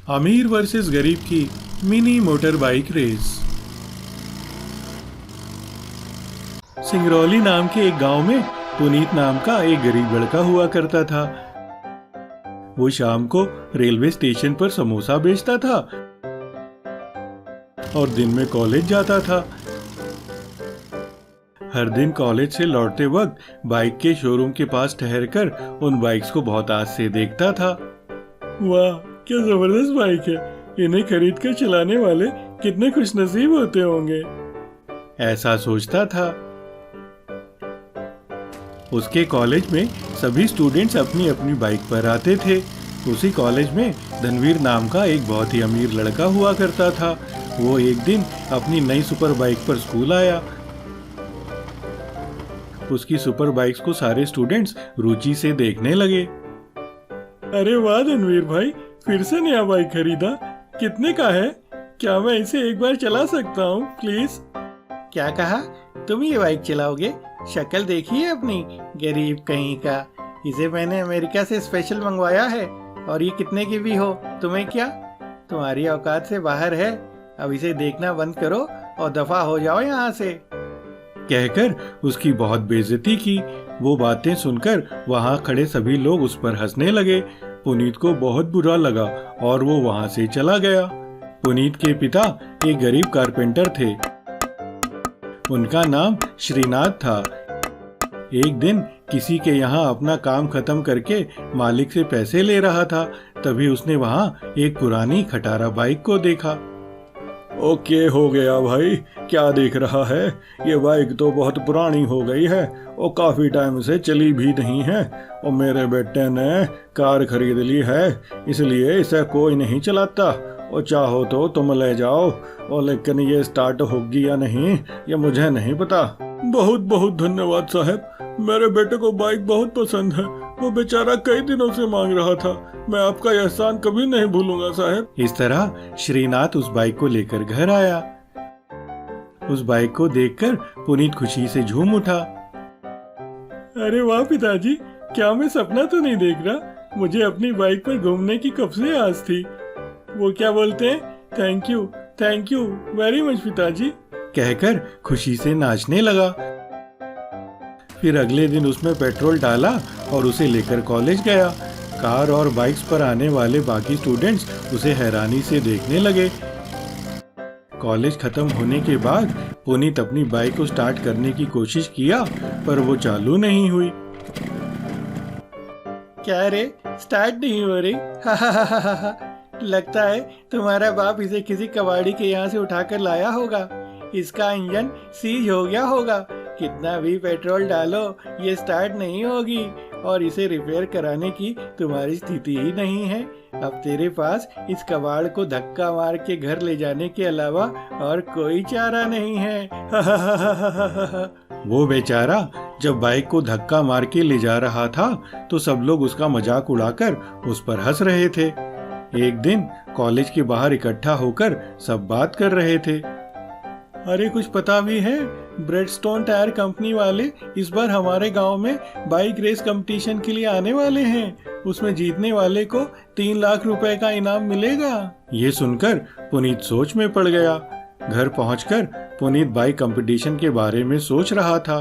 अमीर वर्सेस गरीब की mini motor bike race. Singrauli नाम के एक गांव में पुनीत नाम का एक गरीब लड़का हुआ करता था। वो शाम को रेलवे स्टेशन पर समोसा बेचता था और दिन में कॉलेज जाता था। हर दिन कॉलेज से लौटते वक्त बाइक के शोरूम के पास ठहरकर उन बाइक्स को बहुत आस से देखता था। वाह, क्या जबरदस्त बाइक है, इन्हें खरीद कर चलाने वाले कितने खुशनसीब होते होंगे, ऐसा सोचता था। उसके कॉलेज में सभी स्टूडेंट्स अपनी अपनी बाइक पर आते थे। उसी कॉलेज में धनवीर नाम का एक बहुत ही अमीर लड़का हुआ करता था। वो एक दिन अपनी नई सुपर बाइक पर स्कूल आया। उसकी सुपर बाइक्स को सारे स्टूडेंट्स रुचि से देखने लगे। अरे वाह धनवीर भाई, फिर से नया बाइक खरीदा, कितने का है? क्या मैं इसे एक बार चला सकता हूँ प्लीज? क्या कहा? तुम ये बाइक चलाओगे? शक्ल देखी है अपनी, गरीब कहीं का। इसे मैंने अमेरिका से स्पेशल मंगवाया है और ये कितने की भी हो, तुम्हें क्या? तुम्हारी औकात से बाहर है। अब इसे देखना बंद करो और दफा हो जाओ यहाँ से, कहकर उसकी बहुत बेइज्जती की। वो बातें सुनकर वहाँ खड़े सभी लोग उस पर हंसने लगे। पुनीत को बहुत बुरा लगा और वो वहाँ से चला गया। पुनीत के पिता एक गरीब कारपेंटर थे। उनका नाम श्रीनाथ था। एक दिन किसी के यहाँ अपना काम खत्म करके मालिक से पैसे ले रहा था। तभी उसने वहाँ एक पुरानी खटारा बाइक को देखा। ओके, हो गया भाई, क्या देख रहा है? ये बाइक तो बहुत पुरानी हो गई है और काफी टाइम से चली भी नहीं है और मेरे बेटे ने कार खरीद ली है, इसलिए इसे कोई नहीं चलाता। और चाहो तो तुम ले जाओ, और लेकिन ये स्टार्ट होगी या नहीं ये मुझे नहीं पता। बहुत बहुत धन्यवाद साहब, मेरे बेटे को बाइक बहुत पसंद है, वो बेचारा कई दिनों से मांग रहा था। मैं आपका एहसान कभी नहीं भूलूंगा साहब। इस तरह श्रीनाथ उस बाइक को लेकर घर आया। उस बाइक को देखकर पुनीत खुशी से झूम उठा। अरे वाह पिताजी, क्या मैं सपना तो नहीं देख रहा? मुझे अपनी बाइक पर घूमने की कब से आस थी। वो क्या बोलते हैं, थैंक यू वेरी मच पिताजी, कहकर खुशी से नाचने लगा। फिर अगले दिन उसमें पेट्रोल डाला और उसे लेकर कॉलेज गया। कार और बाइक्स पर आने वाले बाकी स्टूडेंट्स उसे हैरानी से देखने लगे। कॉलेज खत्म होने के बाद पुनीत अपनी बाइक को स्टार्ट करने की कोशिश किया, पर वो चालू नहीं हुई। क्या रे, स्टार्ट नहीं हो रही? लगता है तुम्हारा बाप इसे किसी कबाड़ी के यहाँ से उठाकर लाया होगा। इसका इंजन सीज हो गया होगा। कितना भी पेट्रोल डालो ये स्टार्ट नहीं होगी और इसे रिपेयर कराने की तुम्हारी स्थिति ही नहीं है। अब तेरे पास इस कबाड़ को धक्का मार के घर ले जाने के अलावा और कोई चारा नहीं है। वो बेचारा जब बाइक को धक्का मार के ले जा रहा था तो सब लोग उसका मजाक उड़ाकर उस पर हंस रहे थे। एक दिन कॉलेज के बाहर इकट्ठा होकर सब बात कर रहे थे। अरे कुछ पता भी है, ब्रेडस्टोन टायर कंपनी वाले इस बार हमारे गांव में बाइक रेस कंपटीशन के लिए आने वाले हैं। उसमें जीतने वाले को 3 लाख रुपए का इनाम मिलेगा। ये सुनकर पुनीत सोच में पड़ गया। घर पहुंचकर पुनीत बाइक कंपटीशन के बारे में सोच रहा था।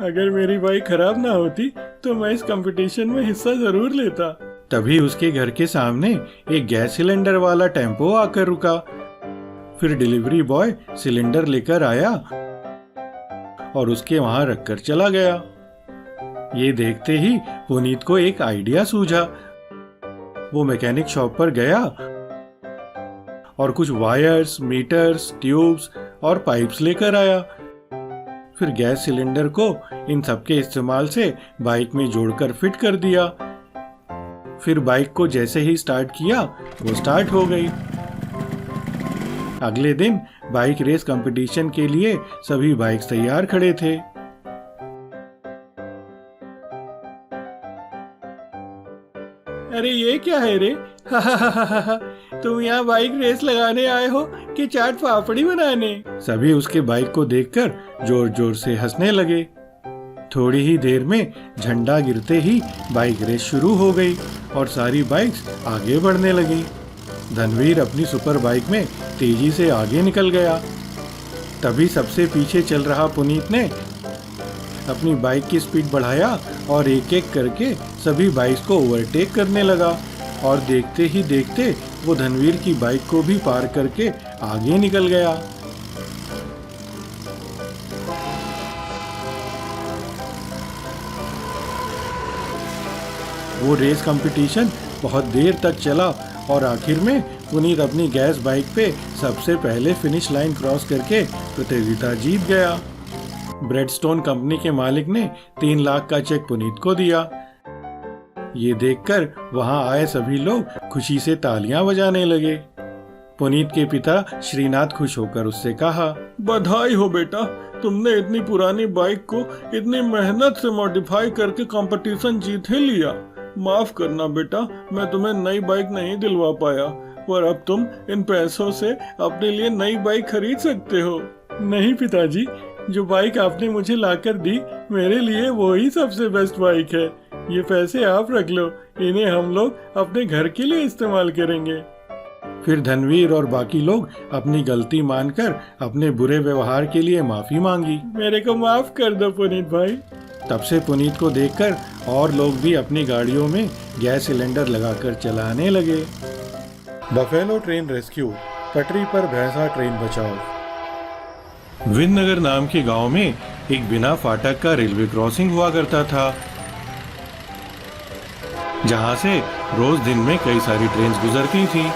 अगर मेरी बाइक खराब ना होती तो मैं इस कंपटीशन में हिस्सा जरूर लेता। तभी उसके घर के सामने एक गैस सिलेंडर वाला टेम्पो आकर रुका। फिर डिलीवरी बॉय सिलेंडर लेकर आया और उसके वहां रखकर चला गया। ये देखते ही पुनीत को एक आइडिया सूझा। वो मैकेनिक शॉप पर गया और कुछ वायर्स, मीटर्स, ट्यूब्स और पाइप्स लेकर आया। फिर गैस सिलेंडर को इन सबके इस्तेमाल से बाइक में जोड़कर फिट कर दिया। फिर बाइक को जैसे ही स्टार्ट किया वो स्टार्ट हो गई। अगले दिन बाइक रेस कंपटीशन के लिए सभी बाइक्स तैयार खड़े थे। अरे ये क्या है रे? तुम यहाँ बाइक रेस लगाने आए हो कि चाट पापड़ी बनाने? सभी उसके बाइक को देखकर जोर जोर से हंसने लगे। थोड़ी ही देर में झंडा गिरते ही बाइक रेस शुरू हो गई और सारी बाइक्स आगे बढ़ने लगी। धनवीर अपनी सुपर बाइक में तेजी से आगे निकल गया। तभी सबसे पीछे चल रहा पुनीत ने अपनी बाइक की स्पीड बढ़ाया और एक एक करके सभी बाइक्स को ओवरटेक करने लगा और देखते ही देखते वो धनवीर की बाइक को भी पार करके आगे निकल गया। वो रेस कंपटीशन बहुत देर तक चला और आखिर में पुनीत अपनी गैस बाइक पे सबसे पहले फिनिश लाइन क्रॉस करके प्रतियोगिता जीत गया। ब्रेडस्टोन कंपनी के मालिक ने 3 लाख का चेक पुनीत को दिया। ये देखकर वहां आए सभी लोग खुशी से तालियां बजाने लगे। पुनीत के पिता श्रीनाथ खुश होकर उससे कहा, बधाई हो बेटा, तुमने इतनी पुरानी बाइक को इतनी मेहनत से मॉडिफाई करके कंपटीशन जीत ही लिया। माफ करना बेटा, मैं तुम्हें नई बाइक नहीं दिलवा पाया, पर अब तुम इन पैसों से अपने लिए नई बाइक खरीद सकते हो। नहीं पिताजी, जो बाइक आपने मुझे लाकर दी मेरे लिए वो ही सबसे बेस्ट बाइक है। ये पैसे आप रख लो, इन्हें हम लोग अपने घर के लिए इस्तेमाल करेंगे। फिर धनवीर और बाकी लोग अपनी गलती मानकर अपने बुरे व्यवहार के लिए माफी मांगी। मेरे को माफ कर दो पुनीत भाई। तब से पुनीत को देखकर और लोग भी अपनी गाड़ियों में गैस सिलेंडर लगाकर चलाने लगे। बफेलो ट्रेन रेस्क्यू, पटरी पर भैंसा ट्रेन बचाओ। विंदनगर नाम के गांव में एक बिना फाटक का रेलवे क्रॉसिंग हुआ करता था, जहां से रोज दिन में कई सारी ट्रेन गुजरती थी।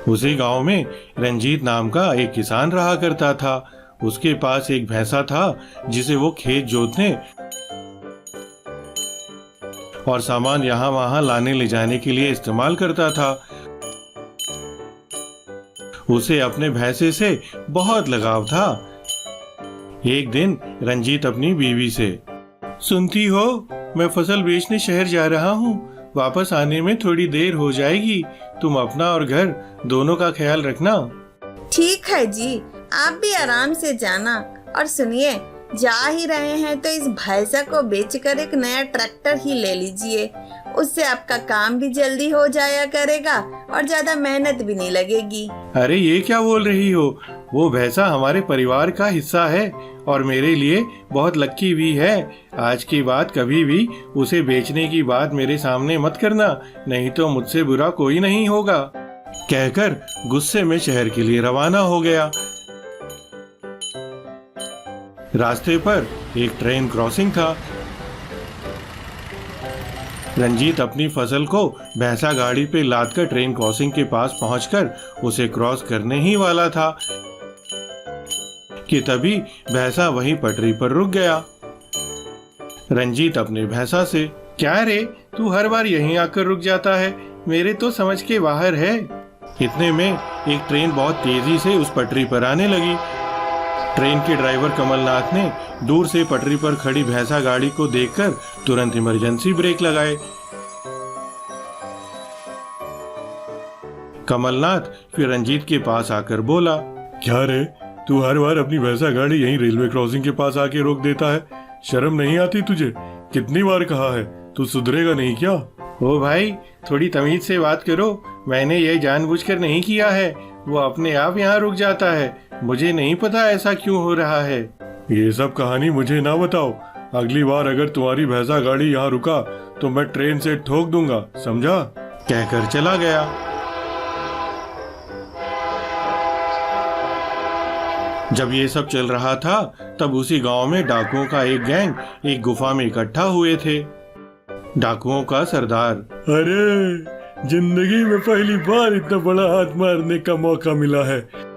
उसी गांव में रंजीत नाम का एक किसान रहा करता था। उसके पास एक भैंसा था जिसे वो खेत जोतने और सामान यहाँ वहां लाने ले जाने के लिए इस्तेमाल करता था। उसे अपने भैंसे से बहुत लगाव था। एक दिन रंजीत अपनी बीवी से, सुनती हो, मैं फसल बेचने शहर जा रहा हूँ, वापस आने में थोड़ी देर हो जाएगी, तुम अपना और घर दोनों का ख्याल रखना। ठीक है जी, आप भी आराम से जाना। और सुनिए, जा ही रहे हैं तो इस भैंसा को बेचकर एक नया ट्रैक्टर ही ले लीजिए, उससे आपका काम भी जल्दी हो जाया करेगा और ज्यादा मेहनत भी नहीं लगेगी। अरे ये क्या बोल रही हो, वो भैंसा हमारे परिवार का हिस्सा है और मेरे लिए बहुत लक्की भी है। आज के बाद कभी भी उसे बेचने की बात मेरे सामने मत करना, नहीं तो मुझसे बुरा कोई नहीं होगा। कहकर गुस्से में शहर के लिए रवाना हो गया। रास्ते पर एक ट्रेन क्रॉसिंग था। रंजीत अपनी फसल को भैंसा गाड़ी पे लादकर ट्रेन क्रॉसिंग के पास पहुंचकर उसे क्रॉस करने ही वाला था कि तभी भैंसा वहीं पटरी पर रुक गया। रंजीत अपने भैंसा से, क्या रे, तू हर बार यहीं आकर रुक जाता है, मेरे तो समझ के बाहर है। इतने में एक ट्रेन बहुत तेजी से उस पटरी पर आने लगी। ट्रेन के ड्राइवर कमलनाथ ने दूर से पटरी पर खड़ी भैंसा गाड़ी को देखकर तुरंत इमरजेंसी ब्रेक लगाए। कमलनाथ फिर रंजीत के पास आकर बोला, क्या रे, तू हर बार अपनी भैंसा गाड़ी यहीं रेलवे क्रॉसिंग के पास आके रोक देता है, शर्म नहीं आती तुझे? कितनी बार कहा है, तू सुधरेगा नहीं क्या? ओ भाई, थोड़ी तमीज से बात करो, मैंने ये जानबूझकर नहीं किया है, वो अपने आप यहाँ रुक जाता है, मुझे नहीं पता ऐसा क्यों हो रहा है। ये सब कहानी मुझे ना बताओ, अगली बार अगर तुम्हारी भैंसा गाड़ी यहाँ रुका तो मैं ट्रेन से ठोक दूंगा, समझा? कहकर चला गया। जब ये सब चल रहा था तब उसी गांव में डाकुओं का एक गैंग एक गुफा में इकट्ठा हुए थे। डाकुओं का सरदार, अरे जिंदगी में पहली बार इतना बड़ा हाथ मारने का मौका मिला है।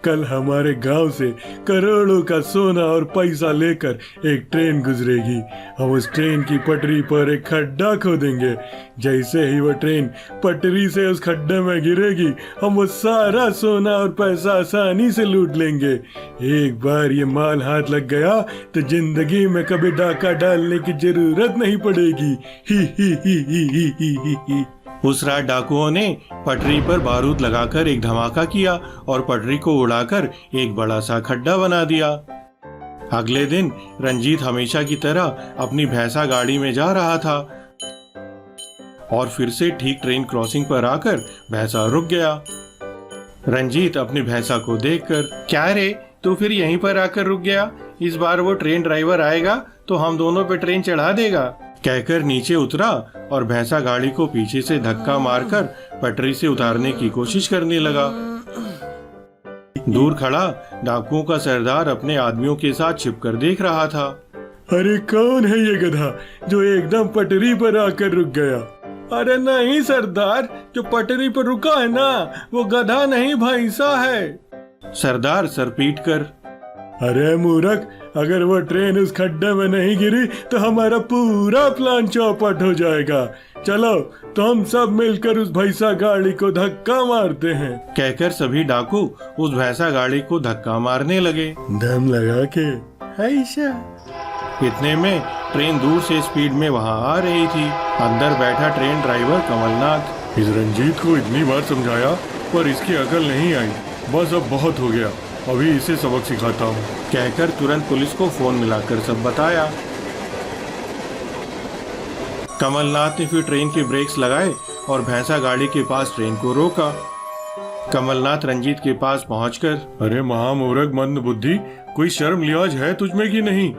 कल हमारे गांव से करोड़ों का सोना और पैसा लेकर एक ट्रेन गुजरेगी। हम उस ट्रेन की पटरी पर एक खड्डा खोदेंगे। जैसे ही वो ट्रेन पटरी से उस खड्डे में गिरेगी, हम वो सारा सोना और पैसा आसानी से लूट लेंगे। एक बार ये माल हाथ लग गया तो जिंदगी में कभी डाका डालने की जरूरत नहीं पड़ेगी। ही ही ही ही ही ही ही ही। उस रात डाकुओं ने पटरी पर बारूद लगाकर एक धमाका किया और पटरी को उड़ाकर एक बड़ा सा खड्डा बना दिया। अगले दिन रंजीत हमेशा की तरह अपनी भैंसा गाड़ी में जा रहा था। और फिर से ठीक ट्रेन क्रॉसिंग पर आकर भैंसा रुक गया। रंजीत अपनी भैंसा को देखकर, क्या रे, तू फिर यहीं पर आकर रुक गया? इस बार वो ट्रेन ड्राइवर आएगा तो हम दोनों पे ट्रेन चढ़ा देगा, कहकर नीचे उतरा और भैंसा गाड़ी को पीछे से धक्का मारकर पटरी से उतारने की कोशिश करने लगा। दूर खड़ा डाकुओं का सरदार अपने आदमियों के साथ छिपकर देख रहा था। अरे कौन है ये गधा जो एकदम पटरी पर आकर रुक गया? अरे नहीं सरदार, जो पटरी पर रुका है ना, वो गधा नहीं भैंसा है। सरदार सर पीट कर, अरे मूर्ख, अगर वो ट्रेन उस खड्डे में नहीं गिरी तो हमारा पूरा प्लान चौपट हो जाएगा। चलो तो हम सब मिलकर उस भैंसा गाड़ी को धक्का मारते हैं। कहकर सभी डाकू उस भैंसा गाड़ी को धक्का मारने लगे, दम लगा के। ऐसा इतने में ट्रेन दूर से स्पीड में वहां आ रही थी। अंदर बैठा ट्रेन ड्राइवर कमलनाथ, इस रंजीत को इतनी बार समझाया पर इसकी अकल नहीं आई। बस अब बहुत हो गया, अभी इसे सबक सिखाता हूँ, कहकर तुरंत पुलिस को फोन मिलाकर सब बताया। कमलनाथ ने फिर ट्रेन के ब्रेक्स लगाए और भैंसा गाड़ी के पास ट्रेन को रोका। कमलनाथ रंजीत के पास पहुंचकर, अरे महामूर्ख मंद बुद्धि, कोई शर्म लिहाज है तुझमें कि नहीं?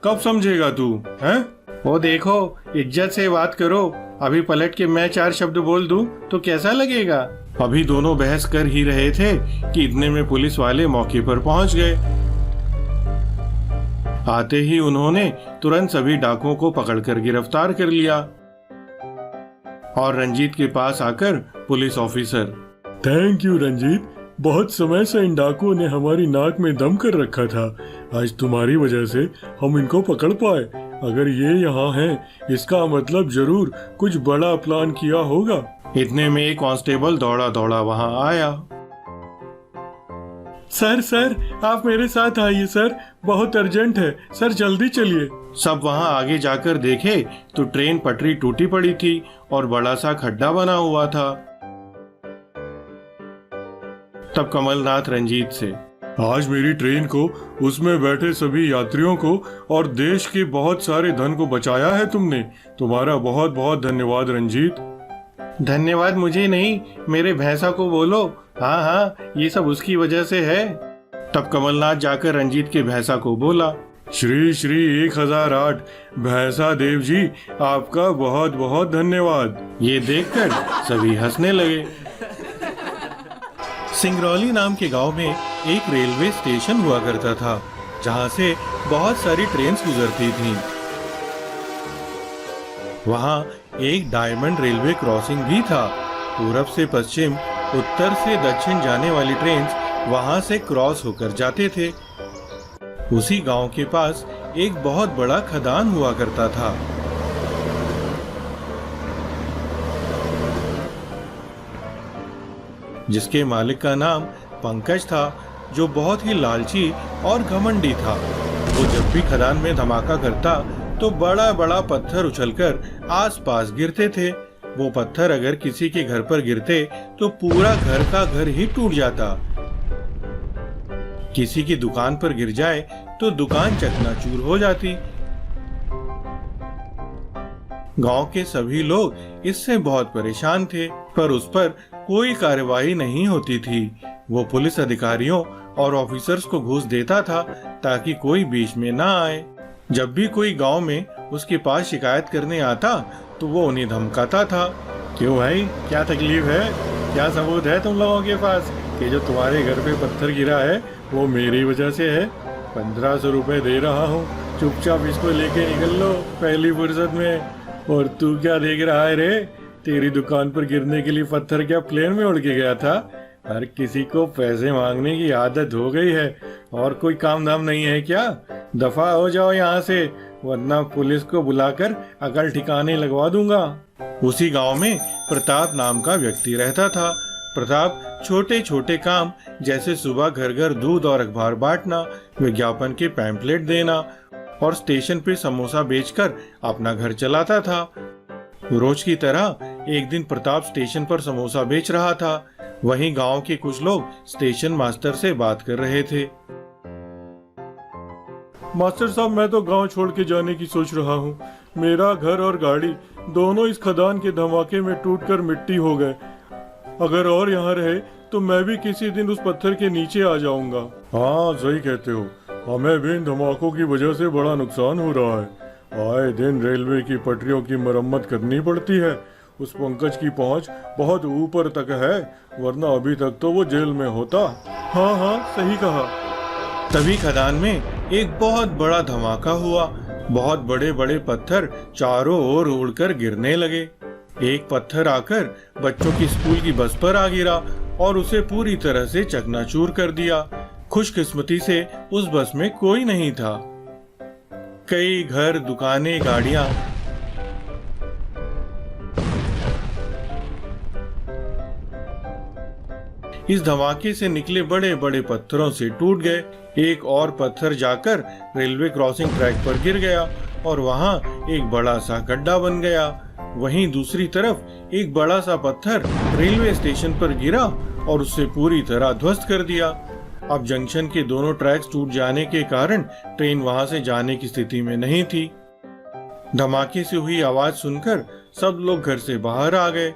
कब समझेगा तू हैं? वो देखो, इज्जत से बात करो, अभी पलट के मैं 4 शब्द बोल दूं तो कैसा लगेगा? अभी दोनों बहस कर ही रहे थे कि इतने में पुलिस वाले मौके पर पहुंच गए। आते ही उन्होंने तुरंत सभी डाकुओं को पकड़कर गिरफ्तार कर लिया और रंजीत के पास आकर, police officer, thank you Ranjit, बहुत समय से इन डाकुओं ने हमारी नाक में दम कर रखा था। आज तुम्हारी वजह से हम इनको पकड़ पाए। अगर ये यहाँ हैं, इसका मतलब जरूर कुछ बड़ा प्लान किया होगा। इतने में एक कांस्टेबल दौड़ा दौड़ा वहां आया। सर आप मेरे साथ आइए सर, बहुत अर्जेंट है सर, जल्दी चलिए। सब वहां आगे जाकर देखे तो ट्रेन पटरी टूटी पड़ी थी और बड़ा सा खड्डा बना हुआ था। तब कमलनाथ रंजीत से, आज मेरी ट्रेन को, उसमें बैठे सभी यात्रियों को और देश के बहुत सारे धन को बचाया है तुमने। तुम्हारा बहुत बहुत धन्यवाद रंजीत। धन्यवाद मुझे नहीं, मेरे भैंसा को बोलो। हाँ, ये सब उसकी वजह से है। तब कमलनाथ जाकर रंजीत के भैंसा को बोला, श्री श्री 1008 भैंसा देव जी, आपका बहुत बहुत धन्यवाद। ये देखकर सभी हंसने लगे। सिंगरौली नाम के गांव में एक रेलवे स्टेशन हुआ करता था, जहां से बहुत सारी ट्रेन गुजरती थीं। वहां एक डायमंड रेलवे क्रॉसिंग भी था। पूरब से पश्चिम, उत्तर से दक्षिण जाने वाली ट्रेन वहां से क्रॉस होकर जाते थे। उसी गांव के पास एक बहुत बड़ा खदान हुआ करता था। जिसके मालिक का नाम पंकज था, जो बहुत ही लालची और घमंडी था। वो जब भी खदान में धमाका करता तो बड़ा बड़ा पत्थर उछलकर आसपास गिरते थे। वो पत्थर अगर किसी के घर पर गिरते तो पूरा घर का घर ही टूट जाता। किसी की दुकान पर गिर जाए तो दुकान चकनाचूर हो जाती। गांव के सभी लोग इससे बहुत परेशान थे, पर उस पर कोई कार्रवाई नहीं होती थी। वो पुलिस अधिकारियों और ऑफिसर्स को घूस देता था ताकि कोई बीच में ना आए। जब भी कोई गांव में उसके पास शिकायत करने आता तो वो उन्हें धमकाता था। क्यों भाई, क्या तकलीफ है? क्या सबूत है तुम लोगों के पास कि जो तुम्हारे घर पे पत्थर गिरा है वो मेरी वजह से है? 1500 रुपए दे रहा हूँ, चुपचाप इसको लेके निकल लो पहली फुर्सत में। और तू क्या देख रहा है रे? तेरी दुकान पर गिरने के लिए पत्थर क्या प्लेन में उड़ के गया था? हर किसी को पैसे मांगने की आदत हो गई है, और कोई काम धाम नहीं है क्या? दफा हो जाओ यहाँ से, वरना पुलिस को बुलाकर अकल ठिकाने लगवा दूंगा। उसी गांव में प्रताप नाम का व्यक्ति रहता था। प्रताप छोटे छोटे काम जैसे सुबह घर घर दूध और अखबार बांटना, विज्ञापन के पैम्पलेट देना और स्टेशन पे समोसा बेचकर अपना घर चलाता था। रोज की तरह एक दिन प्रताप स्टेशन पर समोसा बेच रहा था। वहीं गांव के कुछ लोग स्टेशन मास्टर से बात कर रहे थे। मास्टर साहब, मैं तो गांव छोड़ के जाने की सोच रहा हूँ। मेरा घर और गाड़ी दोनों इस खदान के धमाके में टूटकर मिट्टी हो गए। अगर और यहाँ रहे तो मैं भी किसी दिन उस पत्थर के नीचे आ जाऊंगा। हाँ सही कहते हो, हमें भी इन धमाकों की वजह से बड़ा नुकसान हो रहा है। आए दिन रेलवे की पटरियों की मरम्मत करनी पड़ती है। उस पंकज की पहुंच बहुत ऊपर तक है, वरना अभी तक तो वो जेल में होता। हाँ हाँ सही कहा। तभी खदान में एक बहुत बड़ा धमाका हुआ। बहुत बड़े बड़े पत्थर चारों ओर उड़कर गिरने लगे। एक पत्थर आकर बच्चों की स्कूल की बस पर आ गिरा और उसे पूरी तरह से चकनाचूर कर दिया। खुशकिस्मती से उस बस में कोई नहीं था। कई घर, दुकानें, गाड़ियां इस धमाके से निकले बड़े बड़े पत्थरों से टूट गए। एक और पत्थर जाकर रेलवे क्रॉसिंग ट्रैक पर गिर गया और वहां एक बड़ा सा गड्ढा बन गया। वहीं दूसरी तरफ एक बड़ा सा पत्थर रेलवे स्टेशन पर गिरा और उसे पूरी तरह ध्वस्त कर दिया। अब जंक्शन के दोनों ट्रैक्स टूट जाने के कारण ट्रेन वहां से जाने की स्थिति में नहीं थी। धमाके से हुई आवाज सुनकर सब लोग घर से बाहर आ गए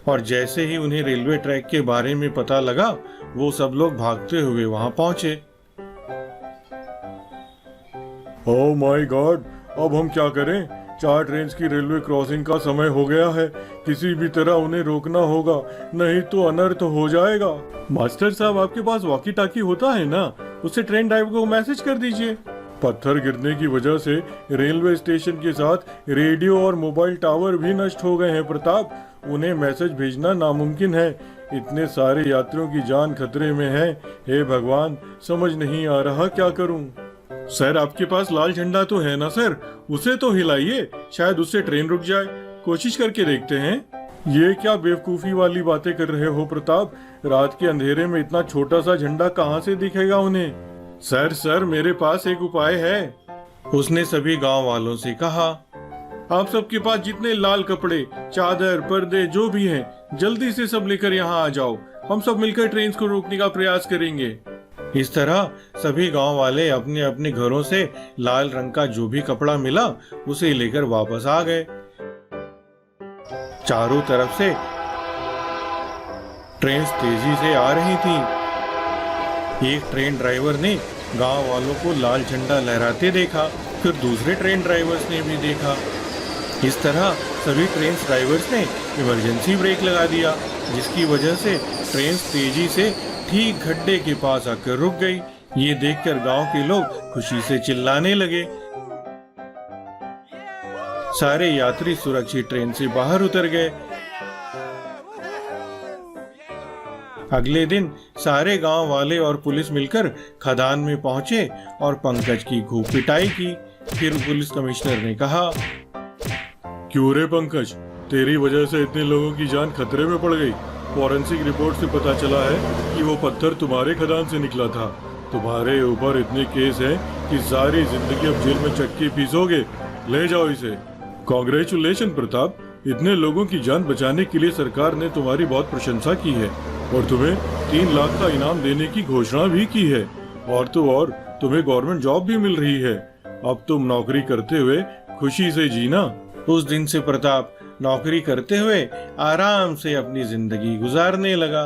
और जैसे ही उन्हें रेलवे ट्रैक के बारे में पता लगा, वो सब लोग भागते हुए वहां पहुंचे। ओह माय गॉड, अब हम क्या करें? 4 ट्रेन की रेलवे क्रॉसिंग का समय हो गया है। किसी भी तरह उन्हें रोकना होगा, नहीं तो अनर्थ हो जाएगा। मास्टर साहब, आपके पास वॉकी टाकी होता है ना? उससे ट्रेन ड्राइवर को मैसेज कर दीजिए। पत्थर गिरने की वजह से रेलवे स्टेशन के साथ रेडियो और मोबाइल टावर भी नष्ट हो गए हैं प्रताप। उन्हें मैसेज भेजना नामुमकिन है। इतने सारे यात्रियों की जान खतरे में है। हे भगवान, समझ नहीं आ रहा क्या करूं। सर, आपके पास लाल झंडा तो है ना सर? उसे तो हिलाइए, शायद उससे ट्रेन रुक जाए। कोशिश करके देखते हैं। ये क्या बेवकूफी वाली बातें कर रहे हो प्रताप? रात के अंधेरे में इतना छोटा सा झंडा कहां से दिखेगा उन्हें? सर मेरे पास एक उपाय है, उसने सभी गांव वालों से कहा। आप सबके पास जितने लाल कपड़े, चादर, पर्दे जो भी हैं, जल्दी से सब लेकर यहाँ आ जाओ। हम सब मिलकर ट्रेन को रोकने का प्रयास करेंगे। इस तरह सभी गांव वाले अपने अपने घरों से लाल रंग का जो भी कपड़ा मिला उसे लेकर वापस आ गए। चारों तरफ से ट्रेन तेजी से आ रही थी। एक ट्रेन ड्राइवर ने गांव वालों को लाल झंडा लहराते देखा, फिर दूसरे ट्रेन ड्राइवर्स ने भी देखा। इस तरह सभी ट्रेन ड्राइवर्स ने इमरजेंसी ब्रेक लगा दिया, जिसकी वजह से ट्रेन तेजी से ठीक गड्ढे के पास आकर रुक गई। ये देखकर गांव के लोग खुशी से चिल्लाने लगे। सारे यात्री सुरक्षित ट्रेन से बाहर उतर गए। अगले दिन सारे गांव वाले और पुलिस मिलकर खदान में पहुंचे और पंकज की खूब पिटाई की। फिर पुलिस कमिश्नर ने कहा, क्यों रे पंकज, तेरी वजह से इतने लोगों की जान खतरे में पड़ गई। फॉरेंसिक रिपोर्ट से पता चला है कि वो पत्थर तुम्हारे खदान से निकला था। तुम्हारे ऊपर इतने केस हैं कि सारी जिंदगी अब जेल में चक्की पीसोगे। ले जाओ इसे। कांग्रेचुलेशन प्रताप, इतने लोगों की जान बचाने के लिए सरकार ने तुम्हारी बहुत प्रशंसा की है और तुम्हें 3 लाख का इनाम देने की घोषणा भी की है। और तो और तुम्हें गवर्नमेंट जॉब भी मिल रही है। अब तुम नौकरी करते हुए खुशी से जीना। उस दिन से प्रताप नौकरी करते हुए आराम से अपनी जिंदगी गुजारने लगा।